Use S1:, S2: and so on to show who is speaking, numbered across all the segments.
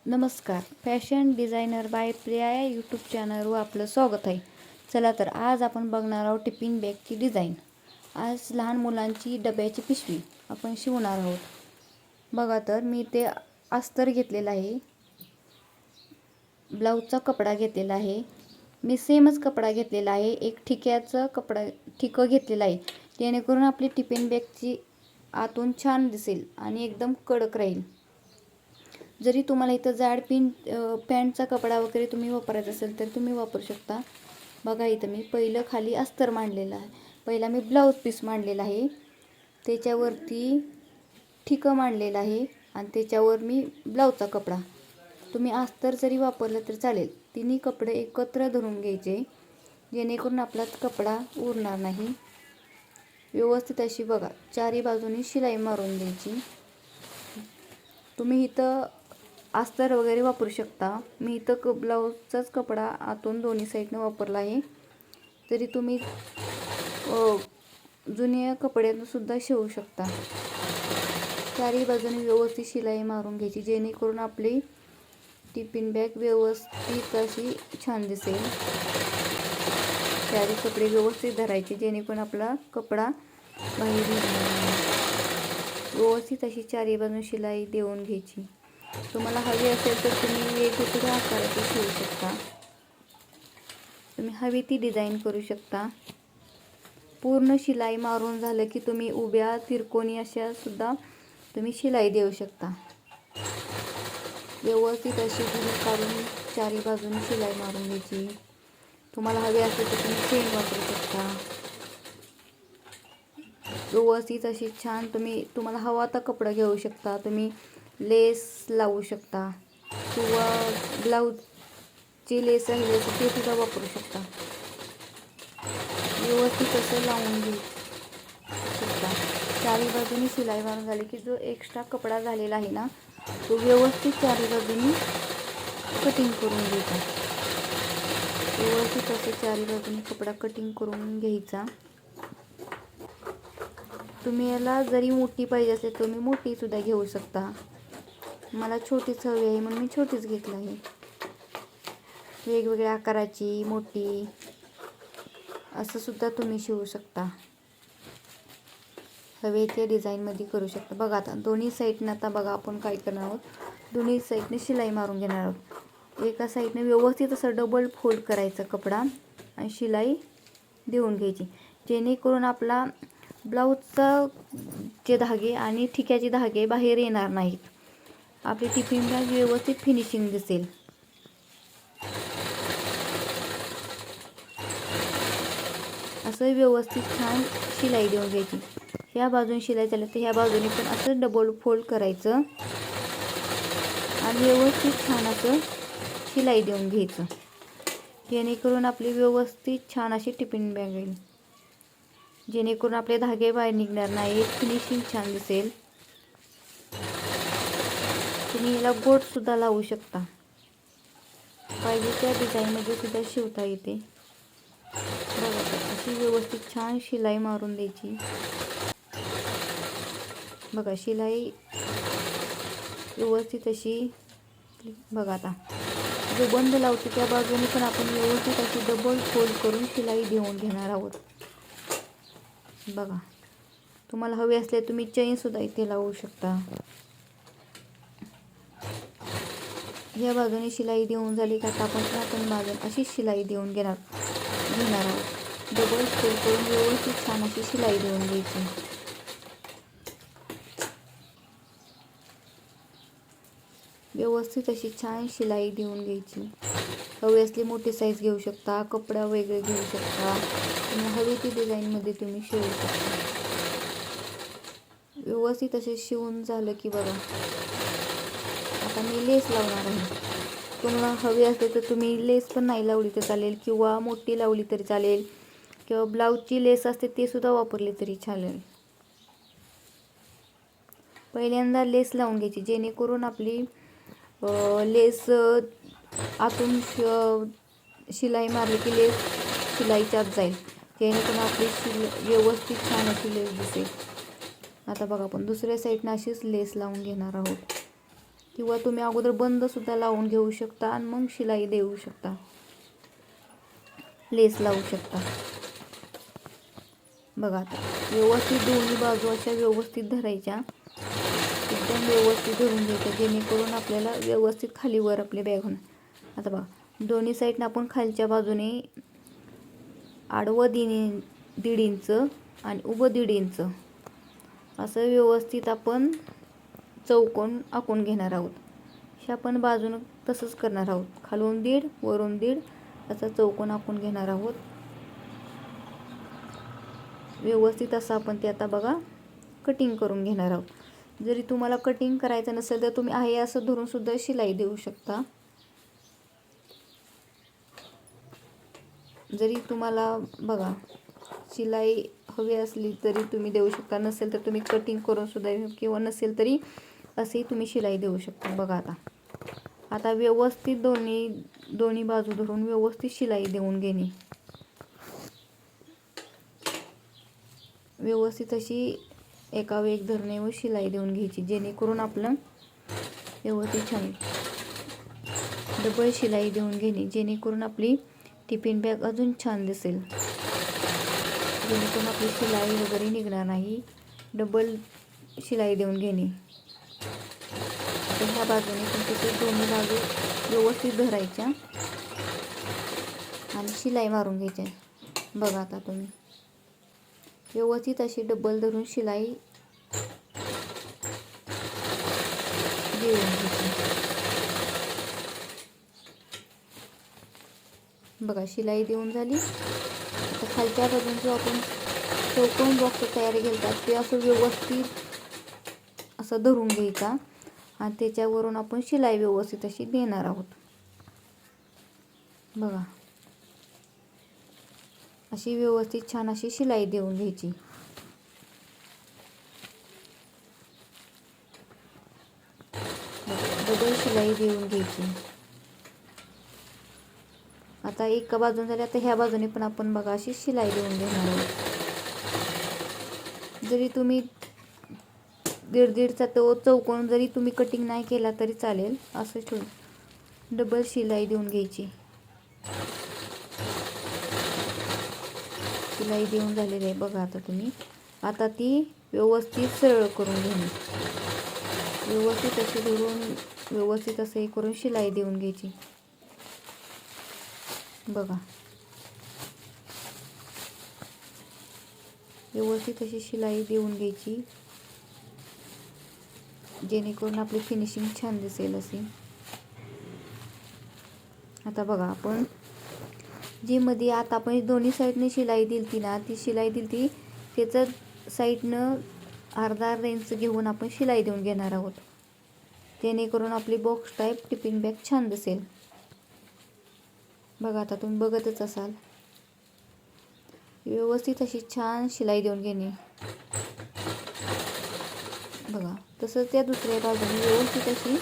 S1: नमस्कार. Fashion designer bye Priya या YouTube चॅनलवर आपलं स्वागत आहे. चला तर आज आपण बघणार आहोत टिफिन बॅगची डिझाईन. आज लहान मुलांची डब्याची पिशवी आपण शिवणार आहोत. बघा तर मी ते अस्तर घेतलेला आहे, ब्लाऊजचा कपडा घेतलेला आहे. मी सेमच कपडा घेतलेला आहे. एक ठिक्याचं ठिकं घेतलेलं आहे, जेणेकरून आपली टिफिन बॅगची आतून छान दिसेल आणि एकदम कडक राहील. जरी तुम्हाला इथं जाड पॅन्टचा कपडा वगैरे तुम्ही वापरायचा असेल तर तुम्ही वापरू शकता. बघा इथं मी पहिलं खाली अस्तर मांडलेलं आहे. पहिला मी ब्लाऊज पीस मांडलेला आहे, त्याच्यावरती ठिकं मांडलेलं आहे आणि त्याच्यावर मी ब्लाऊजचा कपडा. तुम्ही अस्तर जरी वापरलं तर चालेल. तिन्ही कपडे एकत्र धरून घ्यायचे, जेणेकरून आपला कपडा उरणार नाही. व्यवस्थित अशी बघा चारी बाजूनी शिलाई मारून द्यायची. तुम्ही इथं अस्तर वगैरे वापरू शकता. मी इथं ब्लाऊजचाच कपडा आतून दोन्ही साईडनं वापरला आहे. तरी तुम्ही जुन्या कपड्यातून सुद्धा शिवू शकता. चारी बाजूने व्यवस्थित शिलाई मारून घ्यायची, जेणेकरून आपली टिफिन बॅग व्यवस्थित अशी छान दिसेल. चारी कपडे व्यवस्थित धरायचे, जेणेकरून आपला कपडा बाहेर निघणार. व्यवस्थित अशी चारी बाजून शिलाई देऊन घ्यायची. तुम्हाला हवी असेल तर तुम्ही वेगवेगळ्या आकाराची शिवू शकता. तुम्ही हवी ती डिझाईन करू शकता. पूर्ण शिलाई मारून झालं की तुम्ही उभ्या तिरकोणी अशा सुद्धा तुम्ही शिलाई देऊ शकता. व्यवस्थित अशी गुळी काढून चारी बाजूने शिलाई मारून घ्यायची. तुम्हाला हवी असेल तर तुम्ही चेन वापरू शकता. व्यवस्थित अशी छान तुम्हाला हवा तर कपडा घेऊ शकता. तुम्ही लेस लावू शकता किंवा ब्लाऊजची लेस आहे ते सुद्धा वापरू शकता. व्यवस्थित असं लावून घेऊ शकता. चारी बाजूनी शिलाई मारून झाली की जो एक्स्ट्रा कपडा झालेला आहे ना, तो व्यवस्थित चारी बाजूनी कटिंग करून घ्यायचा. व्यवस्थित असं चारी बाजूनी कपडा कटिंग करून घ्यायचा. तुम्ही याला जरी मोठी पाहिजे असेल तुम्ही मोठी सुद्धा घेऊ शकता. मला छोटीच हवी आहे म्हणून मी छोटीच घेतलं आहे. वेगवेगळ्या आकाराची मोठी असं सुद्धा तुम्ही शिवू शकता. हवे त्या डिझाईनमध्ये करू शकता. बघा आता दोन्ही साईडनं आता बघा आपण काय करणार आहोत. दोन्ही साईडने शिलाई मारून घेणार आहोत. एका साईडने व्यवस्थित असं डबल फोल्ड करायचा कपडा आणि शिलाई देऊन घ्यायची, जेणेकरून आपला ब्लाऊजचा चे धागे आणि ठिक्याचे धागे बाहेर येणार नाहीत. आपली टिफिन बॅग व्यवस्थित फिनिशिंग दिसेल. असं व्यवस्थित छान शिलाई देऊन घ्यायची. ह्या बाजूने शिलाई झाली तर ह्या बाजूने पण असं डबल फोल्ड करायचं आणि व्यवस्थित छान असं शिलाई देऊन घ्यायचं, जेणेकरून आपली व्यवस्थित छान अशी टिफिन बॅग येईल. जेणेकरून आपले धागे बाहेर निघणार नाहीत. फिनिशिंग छान दिसेल. तुम्ही याला गोट सुद्धा लावू शकता. पाहिजे त्या डिझाईनमध्ये सुद्धा शिवता येते. बघा अशी व्यवस्थित छान शिलाई मारून द्यायची. बघा शिलाई व्यवस्थित अशी बघा. आता जो बंद लावतो त्या बाजूने पण आपण व्यवस्थित अशी डबल फोल्ड करून शिलाई देऊन घेणार आहोत. बघा तुम्हाला हवे असले तुम्ही चेन सुद्धा इथे लावू शकता. या बाजूने शिलाई देऊन झाली का आता आपण बाजून अशी शिलाई देऊन घेणार आहोत. डबल फोल्ड करून व्यवस्थित छान अशी शिलाई देऊन घ्यायची. व्यवस्थित अशी छान शिलाई देऊन घ्यायची. हवी असली मोठी साईज घेऊ शकता. कपडा वेगळे घेऊ शकता. तुम्ही हवी ती डिझाईनमध्ये तुम्ही शिवू शकता. व्यवस्थित असे शिवून झालं की बघा आता मी लेस लावणार आहे. तुम्हाला हवी असते तर तुम्ही लेस पण नाही लावली तर चालेल किंवा मोठी लावली तरी चालेल किंवा ब्लाऊजची लेस असते ते सुद्धा वापरली तरी चालेल. पहिल्यांदा लेस लावून घ्यायची, जेणेकरून आपली लेस आतून शिलाई मारली की लेस शिलाईच्या आत जाईल, जेणेकरून आपली व्यवस्थित छान अशी लेस दिसेल. आता बघा आपण दुसऱ्या साईडनं अशीच लेस लावून घेणार आहोत. किंवा तुम्ही अगोदर बंद सुद्धा लावून घेऊ शकता आणि मग शिलाई देऊ शकता, लेस लावू शकता. बघा आता व्यवस्थित दोन्ही बाजू अशा व्यवस्थित धरायच्या, एकदम व्यवस्थित धरून घ्यायच्या, जेणेकरून आपल्याला व्यवस्थित खालीवर आपले बॅग होणार. आता बघा दोन्ही साईडनं आपण खालच्या बाजूने आडवं 1.5 इंच आणि उभं 1.5 इंच असं व्यवस्थित आपण चौकोन आखून घेणार आहोत. हे आपण बाजूनं तसंच करणार आहोत, खालून 1.5 वरून 1.5 असा चौकोन आखून घेणार आहोत. व्यवस्थित असं आपण ते आता बघा कटिंग करून घेणार आहोत. जरी तुम्हाला कटिंग करायचं नसेल तर तुम्ही आहे असं धरून सुद्धा शिलाई देऊ शकता. जरी तुम्हाला बघा शिलाई हवी असली तरी तुम्ही देऊ शकता, नसेल तर तुम्ही कटिंग करून सुद्धा, किंवा नसेल तरी असेही तुम्ही शिलाई देऊ शकता. बघा आता व्यवस्थित दोन्ही बाजू धरून व्यवस्थित शिलाई देऊन घेणे. व्यवस्थित अशी एकावर एक धरणे व शिलाई देऊन घ्यायची, जेणेकरून आपलं व्यवस्थित छान. डबल शिलाई देऊन घेणे, जेणेकरून आपली टिफिन बॅग अजून छान दिसेल, जेणेकरून आपली शिलाई वगैरे निघणार नाही. डबल शिलाई देऊन घेणे. आता ह्या बाजूने पण तसे दोन्ही बाजू व्यवस्थित धरायच्या आणि शिलाई मारून घ्यायच्या. बघा आता तुम्ही व्यवस्थित अशी डबल धरून शिलाई देऊन घ्यायची. बघा शिलाई देऊन झाली. आता खालच्या बाजून जो आपण चौकोन बॉक्स तयार केला ते असं व्यवस्थित असं धरून घ्यायचा आणि त्याच्यावरून आपण शिलाई व्यवस्थित अशी देणार आहोत. बघा अशी व्यवस्थित छान अशी शिलाई देऊन घ्यायची. डबल शिलाई देऊन घ्यायची. आता एका बाजून झाली, आता ह्या बाजूने पण आपण बघा अशी शिलाई देऊन घेणार आहोत. जरी तुम्ही 1.5चा तो चौकोन जरी तुम्ही कटिंग नाही केला तरी चालेल, असं ठेवून डबल शिलाई देऊन घ्यायची. शिलाई देऊन झालेली आहे बघा. आता तुम्ही आता ती व्यवस्थित सरळ करून घेणे. व्यवस्थित अशी धरून व्यवस्थित असं हे करून शिलाई देऊन घ्यायची. बघा व्यवस्थित अशी शिलाई देऊन घ्यायची, जेणेकरून आपली फिनिशिंग छान दिसेल अशी. आता बघा आपण जी मध्ये आता आपण दोन्ही साईडने शिलाई दिलती ना, ती शिलाई दिलती त्याचं साईडनं अर्धा इंच घेऊन आपण शिलाई देऊन घेणार आहोत, जेणेकरून आपली बॉक्स टाईप टिफिन बॅग छान दिसेल. बघा आता तुम्ही बघतच असाल. व्यवस्थित अशी छान शिलाई देऊन घेणे. बघा तसंच त्या दुसऱ्या बाजूने व्यवस्थित अशी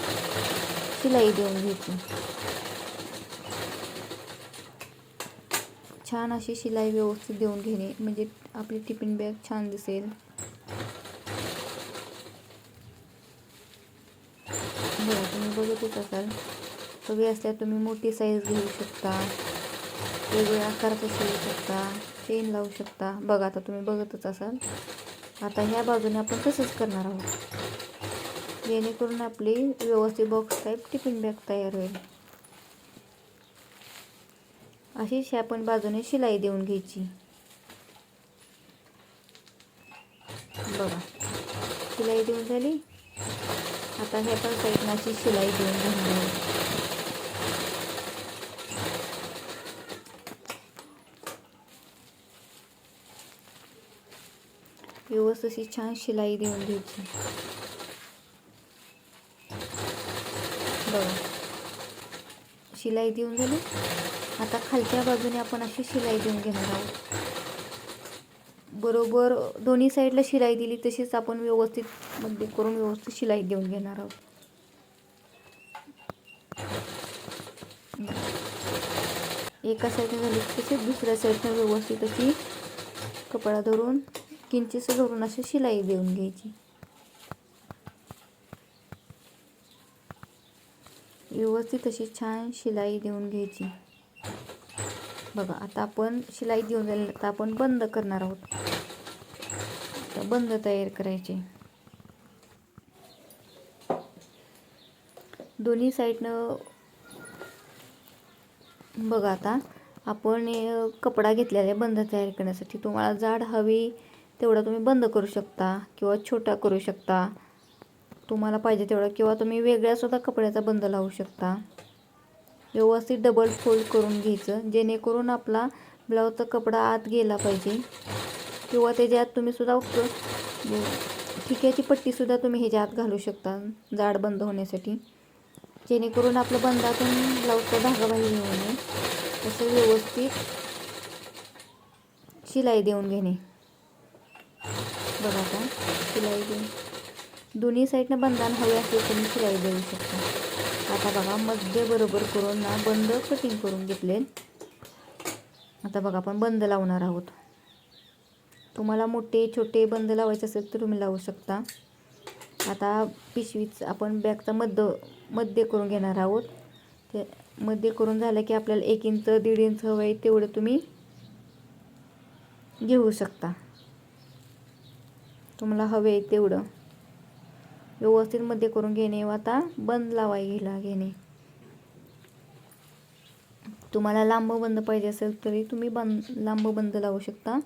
S1: शिलाई देऊन घ्यायची. छान अशी शिलाई व्यवस्थित देऊन घेणे, म्हणजे आपली टिफिन बॅग छान दिसेल. बघा तुम्ही बघतच असाल. हवी असल्यास तुम्ही मोठी साईज घेऊ शकता, वेगवेगळ्या आकाराचं शिवू शकता, चेन लावू शकता. बघा आता तुम्ही बघतच असाल. आता ह्या बाजूने आपण तसंच करणार आहोत, जेणेकरून आपली व्यवस्थित बॉक्स टाईप टिफिन बॅग तयार होईल. अशीच ह्या पण बाजूने शिलाई देऊन घ्यायची. बघा शिलाई देऊन झाली. आता ह्या पण साईडनं अशी शिलाई देऊन घेणार आहोत. व्यवस्थित अशी छान शिलाई देऊन घ्यायची. बघा शिलाई देऊन झाली. आता खालच्या बाजूने आपण अशी शिलाई देऊन घेणार आहोत. बरोबर दोन्ही साईडला शिलाई दिली तशीच आपण व्यवस्थित मध्ये करून व्यवस्थित शिलाई देऊन घेणार आहोत. एका साईडने झाली तसेच दुसऱ्या साईडने व्यवस्थित अशी कपडा धरून किंचित धरून अशी शिलाई देऊन घ्यायची. व्यवस्थित अशी छान शिलाई देऊन घ्यायची. बघा आता आपण शिलाई देऊन झाली तर आपण बंद करणार आहोत. तर बंद तयार करायचे. दोन्ही साईडनं बघा आता आपण कपडा घेतलेला आहे बंद तयार करण्यासाठी. तुम्हाला जाड हवी तेवढा तुम्ही बंद करू शकता किंवा छोटा करू शकता तुम्हाला पाहिजे तेवढा, किंवा तुम्ही वेगळ्या सुद्धा कपड्याचा बंद लावू शकता. व्यवस्थित डबल फोल्ड करून घ्यायचं जेणेकरून आपला ब्लाऊजचा कपडा आत गेला पाहिजे. किंवा त्याच्यात तुम्ही सुद्धा ठिक्याची पट्टीसुद्धा तुम्ही ह्याच्या आत घालू शकता जाड बंद होण्यासाठी, जेणेकरून आपलं बंदातून ब्लाऊजचा धागा बाहेर येऊ नये. तसं व्यवस्थित शिलाई देऊन घेणे. बघा आता शिलाई देऊन दोन्ही साईडनं बंदान हवे असेल तुम्ही शिलाई देऊ शकता. आता बघा मध्य बरोबर करून ना बंद कटिंग करून घेतले. आता बघा आपण बंद लावणार आहोत. तुम्हाला मोठे छोटे बंद लावायचे असेल तर तुम्ही लावू शकता. आता पिशवीच आपण बॅगचा मध्य करून घेणार आहोत. ते मध्य करून झालं की आपल्याला 1 इंच 1.5 इंच हवं आहे तेवढं तुम्ही घेऊ शकता. तुम्हाला हवे आहे तेवढं व्यवस्थित मध्ये करून घेणे. आता बंद लावायला घेणे. तुम्हाला लांब बंद पाहिजे असेल तरी तुम्ही लांब बंद लावू शकता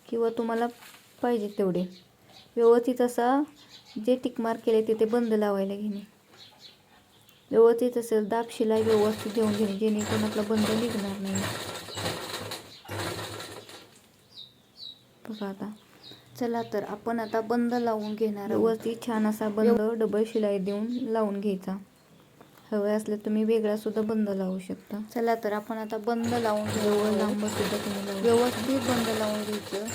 S1: किंवा तुम्हाला पाहिजे तेवढे व्यवस्थित असा जे टिकमार्क केले तिथे बंद लावायला घेणे. व्यवस्थित असेल दाब शिलाई व्यवस्थित देऊन घेणे जेणेकरून आपला बंद निघणार नाही. बघा आता चला तर आपण आता बंद लावून घेणार. व्यवस्थित छान असा बंद डबल शिलाई देऊन लावून घ्यायचा. हवे असले तुम्ही वेगळा सुद्धा बंद लावू शकता. चला तर आपण आता बंद लावून घेऊ. लांब सुद्धा तुम्ही व्यवस्थित बंद लावून घ्यायचं.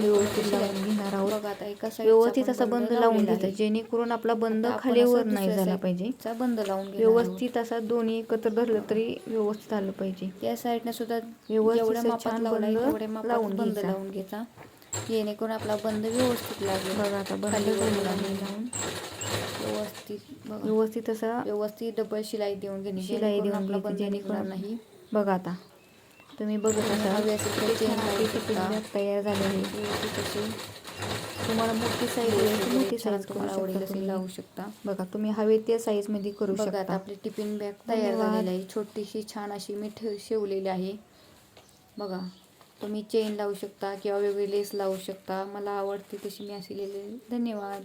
S1: व्यवस्थित लावून घेणार आहोत. बघा आता एका व्यवस्थित असा बंद लावून घ्यायचा जेणेकरून आपला बंद खालीवर नाही झाला पाहिजे. बंद लावून व्यवस्थित असा दोन्ही एकत्र धरलं तरी व्यवस्थित आलं पाहिजे. त्या साईडने सुद्धा व्यवस्थित छान लावून बंद लावून घ्यायचा जेणेकरून आपला बंद व्यवस्थित लागेल. बघा आता बंद लावून व्यवस्थित असा व्यवस्थित डबल शिलाई देऊन घेणे. शिलाई देऊन घ्यायची जेणेकरून नाही. बघा आता तुम्ही बघत असाल तयार झाले आहे. तुम्हाला मोठी साईज तुम्हाला लावू शकता. बघा तुम्ही हवे त्या साईज मध्ये करू शकता. आता आपली टिफिन बॅग तयार झालेली आहे. छोटीशी छान अशी मी शिवलेली आहे. बघा तुम्ही चेन लावू शकता किंवा वेगळी लेस लावू शकता. मला आवडते तशी मी अशी लिहिलेली. धन्यवाद.